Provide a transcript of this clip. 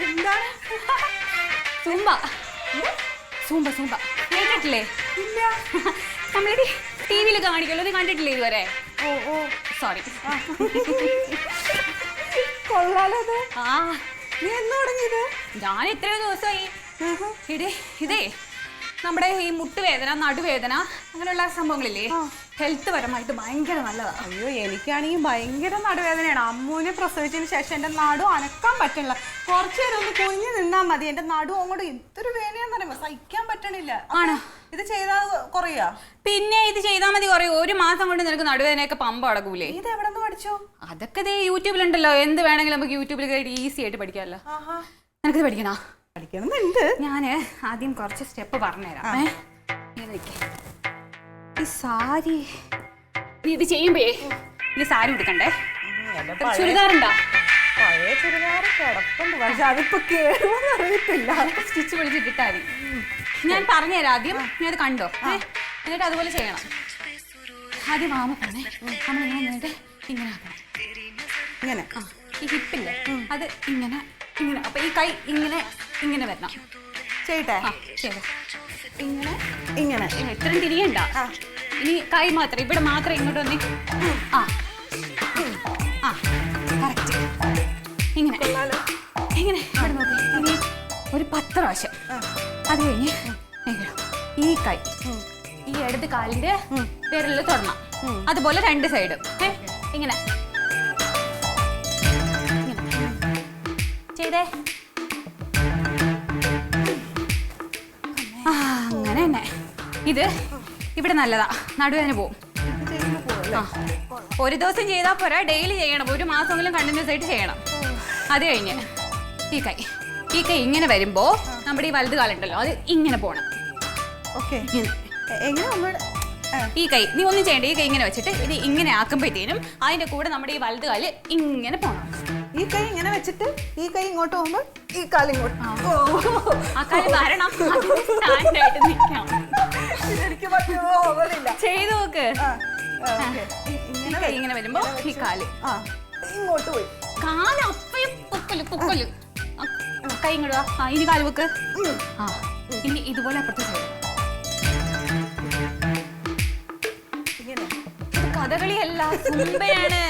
എന്താണ് സൂമ്പ സൂമ്പ സൂമ്പ കേട്ടിട്ടില്ലേ? ഇല്ല. നമ്മളീ ടിവിയിൽ കാണിക്കല്ലോ, നീ കണ്ടിട്ടില്ലേ ഇതുവരെ? ഓ ഓ സോറി. കൊള്ളാലോ. ആ നീ എന്ന് തുടങ്ങിയത്? ഞാൻ എത്രയോ ദിവസമായി. ഇതേ നമ്മുടെ ഈ മുട്ടുവേദന, നടുവേദന, അങ്ങനെയുള്ള സംഭവങ്ങളില്ലേ, ഹെൽത്ത് പരമായിട്ട് ഭയങ്കര നല്ലതാണ്. അയ്യോ, എനിക്കാണെങ്കിൽ ഭയങ്കര നടുവേദനയാണ്. അമ്മൂനെ പ്രസവിച്ചതിന് ശേഷം എൻ്റെ നടു അനക്കാൻ പറ്റണില്ല. കുറച്ചു നേരം ഒന്ന് കുഞ്ഞു നിന്നാ മതി, എൻ്റെ നടു അങ്ങോട്ട് എന്തൊരു വേദനയാന്ന് പറയുമ്പോ സഹിക്കാൻ പറ്റണില്ല. ആണോ? ഇത് ചെയ്താൽ കുറയാ? പിന്നെ ഇത് ചെയ്താൽ മതി, കുറയും. ഒരു മാസം കൊണ്ട് നിനക്ക് നടുവേദനയൊക്കെ പമ്പ അടക്കൂലേ. ഇത് എവിടെ നിന്ന് പഠിച്ചു? അതൊക്കെ ദേ യൂട്യൂബിലുണ്ടല്ലോ. എന്ത് വേണമെങ്കിലും നമുക്ക് യൂട്യൂബിൽ കയറി ഈസി ആയിട്ട് പഠിക്കാമല്ലോ. നിനക്കിത് പഠിക്കണോ? പഠിക്കണമെന്നുണ്ട്. ഞാന് ആദ്യം കുറച്ച് സ്റ്റെപ്പ് പറഞ്ഞുതരാം. ഈ സാരി ഇത് ചെയ്യുമ്പേ ഈ സാരി എടുക്കണ്ടേ? ചുരിദാറുണ്ടോ? പഴയ ചുരിദാർ കിടപ്പുണ്ട്, പക്ഷെ അതിപ്പോ കേറുമെന്ന് അറിയത്തില്ല. സ്റ്റിച്ച് പിടിച്ചിട്ട് ഇട്ടാ മതി. ഞാൻ പറഞ്ഞുതരാം. ആദ്യം ഞാൻ അത് കണ്ടോ, എന്നിട്ട് അതുപോലെ ചെയ്യണം. ആദ്യം വാമത്താണേ, നമ്മളിങ്ങനെ നിന്നിട്ട് ഇങ്ങനെ ആക്കണം. ഇങ്ങനെ ഈ ഹിപ്പില്ലേ അത് ഇങ്ങനെ ഇങ്ങനെ. അപ്പൊ ഈ കൈ ഇങ്ങനെ ഇങ്ങനെ വരണം. ചെയ്യട്ടെ? ശരി. ഇങ്ങനെ ഇങ്ങനെ എത്രയും തിരിയണ്ട. ഇനി കൈ മാത്രം, ഇവിടെ മാത്രം ഇങ്ങോട്ട് വന്നേ. ആ ആ കറക്റ്റ്. ഇങ്ങനെ ഇങ്ങനെ ഇവിടെ നോക്കി. ഇനി ഒരു 10 പ്രാവശ്യം. അത് കഴിഞ്ഞ് ഈ കൈ ഈ ഇടത് കാലിന്റെ വിരലിൽ തൊടണം. അതുപോലെ 2 സൈഡും ഇങ്ങനെ ചെയ്തേ. അങ്ങനെ തന്നെ. ഇത് ഇവിടെ നല്ലതാ, നടുവേദന പോവും. ഒരു ദിവസം ചെയ്താൽ പോരാ, ഡെയിലി ചെയ്യണം. ഒരു മാസമെങ്കിലും കണ്ടിന്യൂസ് ആയിട്ട് ചെയ്യണം. അത് കഴിഞ്ഞ് ഈ കൈ ഇങ്ങനെ വരുമ്പോ നമ്മുടെ ഈ വലത് കാലുണ്ടല്ലോ, അത് ഇങ്ങനെ പോണം. ഈ കൈ നീ ഒന്നും ചെയ്യണ്ട. ഈ കൈ ഇങ്ങനെ വെച്ചിട്ട് ഇത് ഇങ്ങനെ ആക്കുമ്പോഴത്തേനും അതിന്റെ കൂടെ നമ്മുടെ ഈ വലത് കാല് ഇങ്ങനെ പോണം. ഈ കൈ ഇങ്ങനെ വെച്ചിട്ട് ഈ കൈ ഇങ്ങോട്ട് പോകുമ്പോൾ ഈ കാല് ഇങ്ങോട്ട്. ആ കാല് വരണം, സ്റ്റാൻഡായിട്ട് നിൽക്കാം. ചെയ്തു നോക്ക്. ഈ കൈ ഇങ്ങനെ വരുമ്പോ ഈ കാല് ഇങ്ങോട്ട് പോയി. കാല് അപ്പയും പൊക്കല്. കൈ ഇങ്ങോട്ട്. ആ ഇനി കാല് വെക്ക്. ആ ഇനി ഇതുപോലെ അപ്പുറത്തെ സൈഡ്. കഥകളിയല്ല, സൂമ്പയാണ്.